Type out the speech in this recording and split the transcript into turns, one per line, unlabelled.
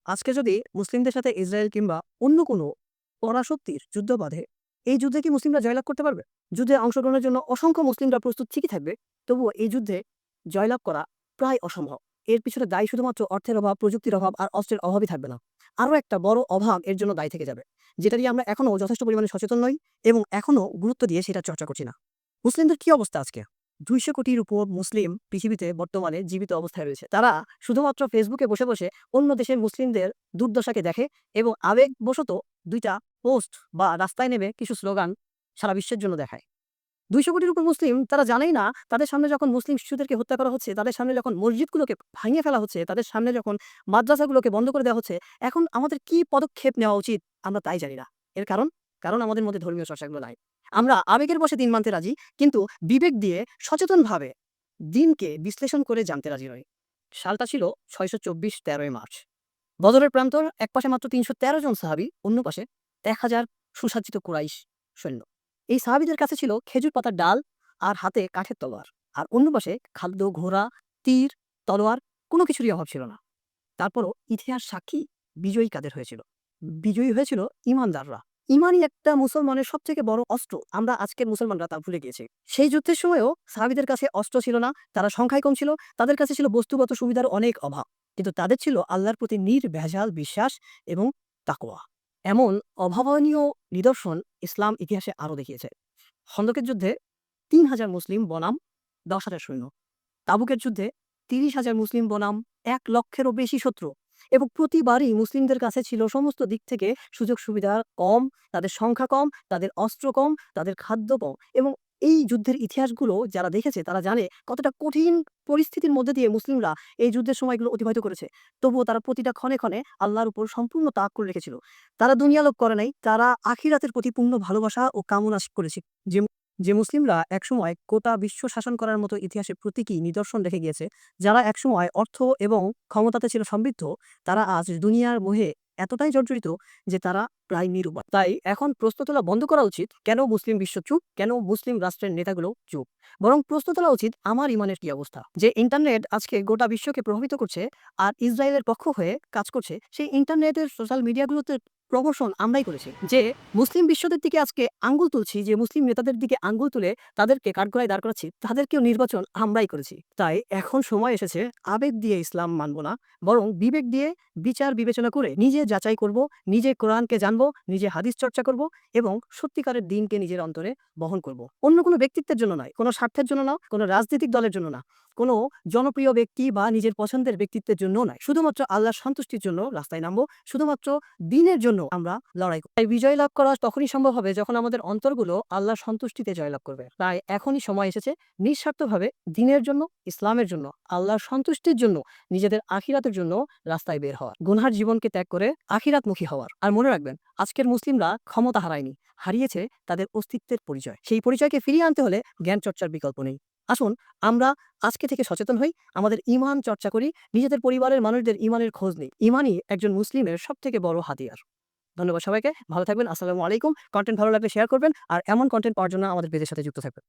আজকে যদি মুসলিমদের সাথে ইসরায়েল কিংবা অন্য কোনো পরাশক্তির যুদ্ধ বাধে, এই যুদ্ধে কি মুসলিমরা জয়লাভ করতে পারবে? যুদ্ধে অংশগ্রহণের জন্য অসংখ্য মুসলিমরা প্রস্তুত ঠিকই থাকবে, তবুও এই যুদ্ধে জয়লাভ করা প্রায় অসম্ভব। এর পিছনে দায়ী শুধুমাত্র অর্থের অভাব, প্রযুক্তির অভাব আর অস্ত্রের অভাবই থাকবে না। আরও একটা বড় অভাব এর জন্য দায়ী থেকে যাবে, যেটা নিয়ে আমরা এখনো যথেষ্ট পরিমাণে সচেতন নই এবং এখনো গুরুত্ব দিয়ে সেটা চর্চা করছি না। মুসলিমদের কি অবস্থা আজকে? ২০০ কোটির উপর মুসলিম পৃথিবীতে বর্তমানে জীবিত অবস্থায় রয়েছে। তারা শুধুমাত্র ফেসবুকে বসে, বসে অন্য দেশের মুসলিমদের দুর্দশাকে দেখে এবং আবেগবশত ২ টা পোস্ট বা রাস্তায় নেমে কিছু স্লোগান সারা বিশ্বের জন্য দেখায়। ২০০ কোটির উপর মুসলিম তারা জানেই না, তাদের সামনে যখন মুসলিম শিশুদেরকে হত্যা করা হচ্ছে, তাদের সামনে যখন মসজিদগুলোকে ভাঙিয়ে ফেলা হচ্ছে, তাদের সামনে যখন মাদ্রাসাগুলোকে বন্ধ করে দেওয়া হচ্ছে, এখন আমাদের কি পদক্ষেপ নেওয়া উচিত আমরা তাই জানি না। এর কারণ? কারণ আমাদের মধ্যে ধর্মীয় চর্চাগুলো নাই। আমরা আবেগের বশে দিন মানতে রাজি, কিন্তু বিবেক দিয়ে সচেতনভাবে দিনকে বিশ্লেষণ করে জানতে রাজি নই। সালটা ছিল ৬২৪ ১৩ই মার্চ। বদরের প্রান্তর, একপাশে মাত্র ৩১৩ জন সাহাবী, অন্য পাশে ১,০০০ সুসজ্জিত কুরাইশ সৈন্য। এই সাহাবীদের কাছে ছিল খেজুর পাতার ডাল আর হাতে কাঠের তলোয়ার। আর অন্য পাশে খাদ্য, ঘোড়া, তীর, তলোয়ার, কোনো কিছুরই অভাব ছিল না। তারপরও ইতিহাস সাক্ষী, বিজয়ী কাদের হয়েছিল? বিজয়ী হয়েছিল ঈমানদাররা। ঈমানই একটা মুসলমানের সবথেকে বড় অস্ত্র। আমরা আজকের মুসলমানরা তা ভুলে গিয়েছি। সেই যুদ্ধের সময়ও সাহাবীদের কাছে অস্ত্র ছিল না, তারা সংখ্যায় কম ছিল, তাদের কাছে ছিল বস্তুগত সুবিধার অনেক অভাব। কিন্তু তাদের ছিল আল্লাহর প্রতি নির্ভেজাল বিশ্বাস এবং তাকওয়া। এমন অভাবনীয় নিদর্শন ইসলাম ইতিহাসে আরও দেখিয়েছে। খন্দকের যুদ্ধে ৩,০০০ মুসলিম বনাম ১০,০০০ সৈন্য। তাবুকের যুদ্ধে ৩০,০০০ মুসলিম বনাম ১,০০,০০০-এরও বেশি শত্রু। এবং প্রতিবারই মুসলিমদের কাছে ছিল সমস্ত দিক থেকে সুযোগ সুবিধা কম, তাদের সংখ্যা কম, তাদের অস্ত্র কম, তাদের খাদ্য কম। এবং এই যুদ্ধের ইতিহাসগুলো যারা দেখেছে তারা জানে কতটা কঠিন পরিস্থিতির মধ্যে দিয়ে মুসলিমরা এই যুদ্ধের সময়গুলো অতিবাহিত করেছে। তবুও তারা প্রতিটা ক্ষণে, ক্ষণে আল্লাহর উপর সম্পূর্ণ তাওয়াক্কুল রেখেছিল। তারা দুনিয়ালোক করে নাই, তারা আখিরাতের প্রতি পূর্ণ ভালোবাসা ও কামনা করেছে। যে যে মুসলিমরা একসময় গোটা বিশ্ব শাসন করার মতো ইতিহাসে প্রতীকী নিদর্শন রেখে গিয়েছে, যারা একসময় অর্থ এবং ক্ষমতাতে ছিল সমৃদ্ধ, তারা আজ দুনিয়ার মোহে এতটাই জর্জরিত যে তারা প্রায় নিরুপায়। তাই এখন প্রশ্ন তোলা বন্ধ করা উচিত, কেন মুসলিম বিশ্ব চুপ, কেন মুসলিম রাষ্ট্রের নেতাগুলো চুপ? বরং প্রশ্ন তোলা উচিত, আমার ইমানের কি অবস্থা? যে ইন্টারনেট আজকে গোটা বিশ্বকে প্রভাবিত করছে আর ইসরায়েলের পক্ষ হয়ে কাজ করছে, সেই ইন্টারনেটের সোশ্যাল মিডিয়াগুলোতে প্রমোশন আমরাই করেছি। যে মুসলিম বিশ্বদের দিকে আজকে আঙ্গুল তুলছি, যে মুসলিম নেতাদের দিকে আঙ্গুল তুলে তাদেরকে কাঠগড়ায় দাঁড় করাচ্ছি, তাদেরকেও নির্বাচন আমরাই করেছি। তাই এখন সময় এসেছে, আবেগ দিয়ে ইসলাম মানব না, বরং বিবেক দিয়ে বিচার বিবেচনা করে নিজে যাচাই করব, নিজে কোরআনকে জানবো, নিজে হাদিস চর্চা করব এবং সত্যিকারের দিনকে নিজের অন্তরে বহন করব। অন্য কোনো ব্যক্তিত্বের জন্য নয়, কোনো স্বার্থের জন্য না, কোনো রাজনৈতিক দলের জন্য না, কোনো জনপ্রিয় ব্যক্তি বা নিজের পছন্দের ব্যক্তিত্বের জন্য নয়, শুধুমাত্র আল্লাহর সন্তুষ্টির জন্য রাস্তায় নামবো, শুধুমাত্র দিনের জন্য আমরা লড়াই করব। তাই বিজয় লাভ করা তখনই সম্ভব হবে যখন আমাদের অন্তরগুলো আল্লাহর সন্তুষ্টিতে জয়লাভ করবে। তাই এখনই সময় এসেছে নিঃস্বার্থভাবে দিনের জন্য, ইসলামের জন্য, আল্লাহর সন্তুষ্টির জন্য, নিজেদের আখিরাতের জন্য রাস্তায় বের হওয়ার, গুনহার জীবনকে ত্যাগ করে আখিরাতমুখী হওয়ার। আর মনে রাখবেন, আজকের মুসলিমরা ক্ষমতা হারায়নি, হারিয়েছে তাদের অস্তিত্বের পরিচয়। সেই পরিচয়কে ফিরিয়ে আনতে হলে জ্ঞান চর্চার বিকল্প নেই। আসুন আমরা আজকে থেকে সচেতন হই, আমাদের ঈমান চর্চা করি, নিজেদের পরিবারের মানুষদের ঈমানের খোঁজ নিই। ঈমানই একজন মুসলিমের সবথেকে বড় হাতিয়ার। ধন্যবাদ সবাইকে। ভালো থাকবেন। আসসালামু আলাইকুম। কনটেন্ট ভালো লাগলে শেয়ার করবেন আর এমন কনটেন্ট পাওয়ার জন্য আমাদের পেজের সাথে যুক্ত থাকবেন।